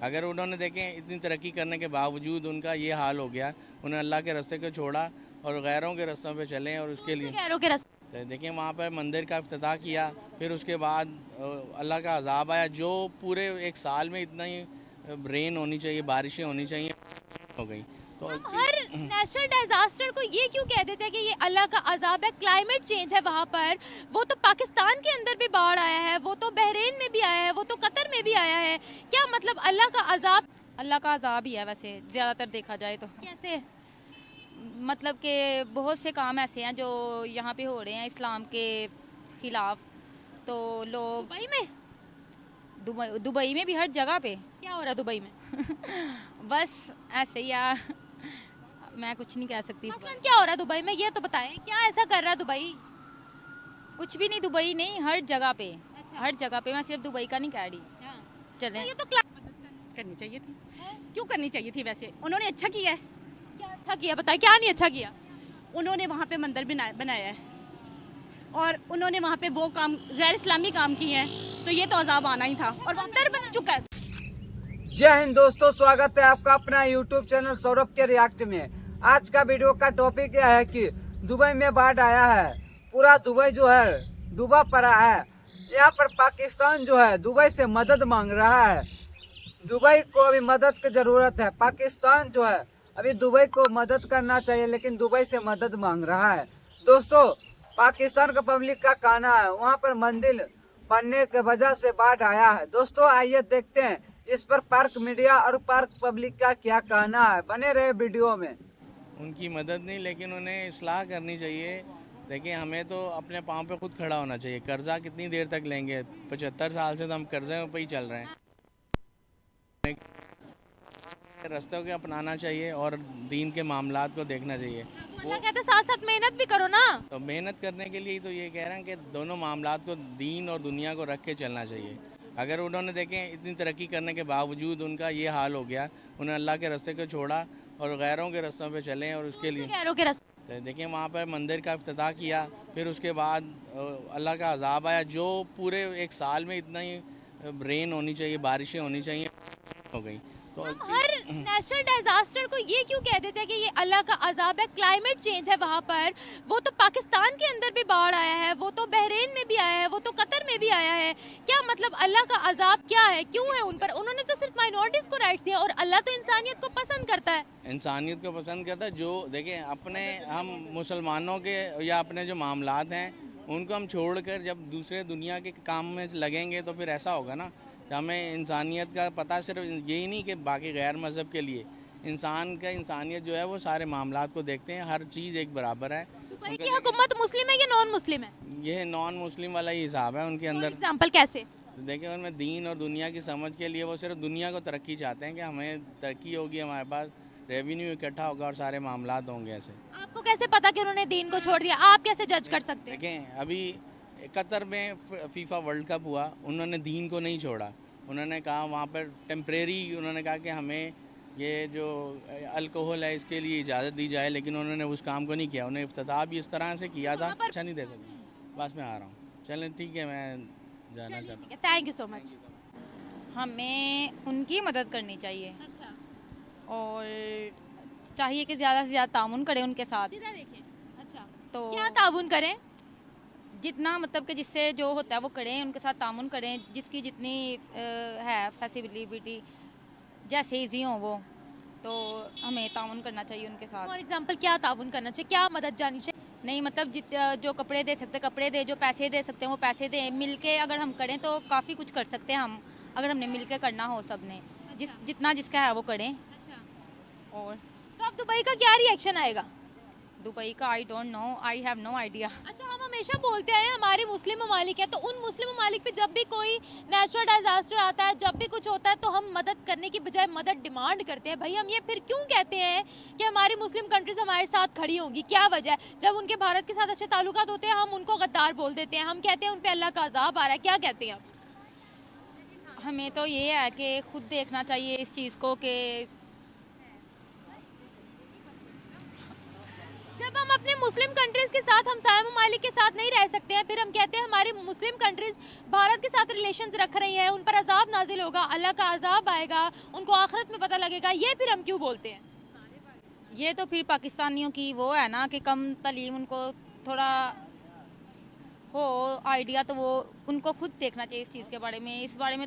अगर उन्होंने देखें इतनी तरक्की करने के बावजूद उनका ये हाल हो गया, उन्हें अल्लाह के रास्ते को छोड़ा और गैरों के रास्तों पे चले और उसके लिए गैरों के रास्ते तो देखिए वहाँ पर मंदिर का इफ्तिताह किया, फिर उसके बाद अल्लाह का अजाब आया। जो पूरे एक साल में इतना ही रेन होनी चाहिए, बारिशें होनी चाहिए, हो गई। तो हर नेचुरल डिजास्टर को ये क्यों कह देते हैं कि ये अल्लाह का अजाब है, क्लाइमेट चेंज है वहाँ पर। वो तो पाकिस्तान के अंदर भी बाढ़ आया है, वो तो बहरीन में भी आया है, वो तो कतर में भी आया है। क्या मतलब अल्लाह का अजाब अल्लाह का अजाब ही है वैसे ज़्यादातर देखा जाए तो। कैसे? मतलब कि बहुत से काम ऐसे हैं जो यहाँ पे हो रहे हैं इस्लाम के ख़िलाफ़, तो लोग दुबई में दुबई में भी हर जगह पे क्या हो रहा है? दुबई में बस ऐसे ही यार मैं कुछ नहीं कह सकती इस मसलन बारे क्या हो रहा है दुबई में, ये तो बताएं, क्या ऐसा कर रहा है दुबई? में। कुछ भी नहीं, दुबई नहीं, हर जगह पे। अच्छा। हर जगह पे, मैं सिर्फ दुबई का नहीं कह रही। हाँ। चलें। तो ये तो करनी चाहिए थी। क्यों करनी चाहिए थी? वैसे उन्होंने अच्छा किया है। क्या अच्छा किया बताएं, क्या नहीं अच्छा किया? उन्होंने वहाँ पे मंदिर बनाया है और उन्होंने वहाँ पे वो काम गैर इस्लामी काम किए हैं, तो ये तो अजाब आना ही था और मंदिर बन चुका है। जय हिंद दोस्तों, स्वागत है आपका अपना यूट्यूब चैनल सौरभ के रिएक्ट में। आज का वीडियो का टॉपिक यह है कि दुबई में बाढ़ आया है, पूरा दुबई जो है डूबा पड़ा है। यहाँ पर पाकिस्तान जो है दुबई से मदद मांग रहा है। दुबई को अभी मदद की जरूरत है। पाकिस्तान जो है अभी दुबई को मदद करना चाहिए, लेकिन दुबई से मदद मांग रहा है। दोस्तों, पाकिस्तान का पब्लिक का कहना है वहाँ पर मंदिर बनने के वजह से बाढ़ आया है। दोस्तों आइए देखते हैं इस पर पार्क मीडिया और पार्क पब्लिक का क्या कहना है। बने रहे वीडियो में। उनकी मदद नहीं, लेकिन उन्हें इस्लाह करनी चाहिए। देखिए हमें तो अपने पाँव पे खुद खड़ा होना चाहिए। कर्जा कितनी देर तक लेंगे? 75 साल से तो हम कर्जे पे ही चल रहे हैं। रास्तों को अपनाना चाहिए और दीन के मामलात को देखना चाहिए। तो अल्लाह कहते साथ साथ मेहनत भी करो ना। तो मेहनत करने के लिए ही तो ये कह रहे हैं कि दोनों मामलात को, दीन और दुनिया को रख के चलना चाहिए। अगर उन्होंने देखें इतनी तरक्की करने के बावजूद उनका ये हाल हो गया, उन्हें अल्लाह के रास्ते को छोड़ा और गैरों के रास्तों पे चले और उसके लिए गैरों के रास्ते तो देखिए वहाँ पर मंदिर का इफ्तिताह किया, फिर उसके बाद अल्लाह का अजाब आया। जो पूरे एक साल में इतना ही रेन होनी चाहिए, बारिशें होनी चाहिए, हो गई। तो हर नेचुरल डिजास्टर को ये क्यों कह देते हैं कि ये अल्लाह का अजाब है, क्लाइमेट चेंज है वहाँ पर। वो तो पाकिस्तान के अंदर भी बाढ़ आया है, वो तो बहरीन में भी आया है, वो तो कतर में भी आया है। क्या मतलब अल्लाह का अजाब क्या है, क्यों है उन पर? उन्होंने तो सिर्फ माइनॉरिटीज को राइट्स दिया और अल्लाह तो इंसानियत को पसंद करता है। इंसानियत को पसंद करता है। जो देखिए अपने हम मुसलमानों के या अपने जो मामलात हैं उनको हम छोड़कर जब दूसरे दुनिया के काम में लगेंगे तो फिर ऐसा होगा ना। हमें इंसानियत का पता सिर्फ यही नहीं कि बाकी गैर मज़हब के लिए इंसान का इंसानियत जो है वो सारे मामलात को देखते हैं। हर चीज़ एक बराबर है। दुबई की हुकूमत मुस्लिम है या नॉन मुस्लिम है? ये नॉन मुस्लिम वाला ही हिसाब है उनके अंदर। एग्जाम्पल कैसे? तो देखिए उनमें दीन और दुनिया की समझ के लिए वो सिर्फ दुनिया को तरक्की चाहते हैं कि हमें तरक्की होगी, हमारे पास रेवेन्यू इकट्ठा होगा और सारे मामलात होंगे ऐसे। आपको कैसे पता कि उन्होंने दीन को छोड़ दिया? आप कैसे जज कर सकते हैं? देखें अभी कतर में फीफा वर्ल्ड कप हुआ, उन्होंने दीन को नहीं छोड़ा। उन्होंने कहा वहाँ पर टेम्परेरी, उन्होंने कहा कि हमें ये जो अल्कोहल है इसके लिए इजाज़त दी जाए, लेकिन उन्होंने उस काम को नहीं किया। उन्हें इफ्तिताह भी इस तरह से किया था। अच्छा नहीं दे सकता। बस मैं आ रहा हूँ। चलें ठीक है, मैं जाना चाहता हूँ। Thank you so much. हमें उनकी मदद करनी चाहिए अच्छा, और चाहिए कि ज़्यादा से ज़्यादा तामुन करें उनके साथ। सीधा देखें। अच्छा, तो क्या ताउन करें? जितना मतलब कि जिससे जो होता है वो करें, उनके साथ तामुन करें। जिसकी जितनी है फैसिलिटी, जैसे ईजी हो वो, तो हमें तामुन करना चाहिए उनके साथ। फॉर एग्जांपल क्या ताउन करना चाहिए, क्या मदद जानी चाहिए? नहीं मतलब जो कपड़े दे सकते कपड़े दे, जो पैसे दे सकते हैं वो पैसे दें। मिल के अगर हम करें तो काफ़ी कुछ कर सकते हैं हम, अगर हमने मिल के करना हो सब ने। जितना जिसका है वो करें। अच्छा, और तो अब दुबई का क्या रिएक्शन आएगा? दुबई का I don't know, I have no idea. अच्छा, हम हमेशा बोलते आए हमारे मुस्लिम ममालिक है, तो उन मुस्लिम ममालिक पे जब भी कोई नेचुरल डिजास्टर आता है, जब भी कुछ होता है, तो हम मदद करने की बजाय मदद डिमांड करते हैं। भाई हम ये फिर क्यों कहते हैं कि हमारी मुस्लिम कंट्रीज हमारे साथ खड़ी होंगी? क्या वजह है? जब उनके भारत के साथ अच्छे ताल्लुकात होते हैं हम उनको गद्दार बोल देते हैं, हम कहते हैं उन पे अल्लाह का अजाब आ रहा है। क्या कहते हैं आप? हमें तो ये है कि खुद देखना चाहिए इस चीज़ को कि जब हम अपने मुस्लिम कंट्रीज के साथ हमसाया ममालिक के साथ नहीं रह सकते हैं, फिर हम कहते हैं हमारी मुस्लिम कंट्रीज भारत के साथ रिलेशंस रख रही हैं, उन पर अजाब नाजिल होगा, अल्लाह का अजाब आएगा, उनको आखिरत में पता लगेगा, ये फिर हम क्यों बोलते हैं? ये तो फिर पाकिस्तानियों की वो है ना कि कम तालीम, उनको थोड़ा हो आइडिया, तो वो उनको खुद देखना चाहिए इस चीज़ के बारे में। इस बारे में